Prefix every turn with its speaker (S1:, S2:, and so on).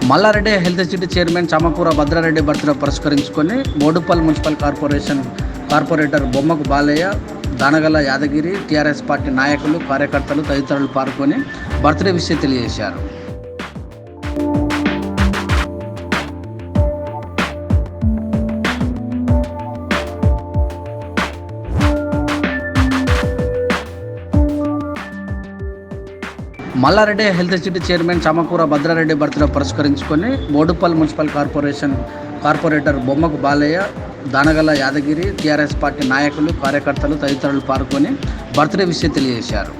S1: Mallareddy health city chairman Chamakura Bhadrareddy birthday పురస్కరించుకొని Boduppal municipal corporator Bommaku Balaiah, Danagalla Yadagiri, TRS party నాయకులు, కార్యకర్తలు తదితరులు పాల్గొని బర్త్డే విషయం తెలియజేశారు. Mallareddy health city chairman Chamakura Bhadrareddy birthday పురస్కరించుకొని Boduppal municipal corporator Bommaku Balaiah, Danagalla Yadagiri, TRS party నాయకులు, కార్యకర్తలు తదితరులు పాల్గొని బర్త్డే విషయం తెలియజేశారు.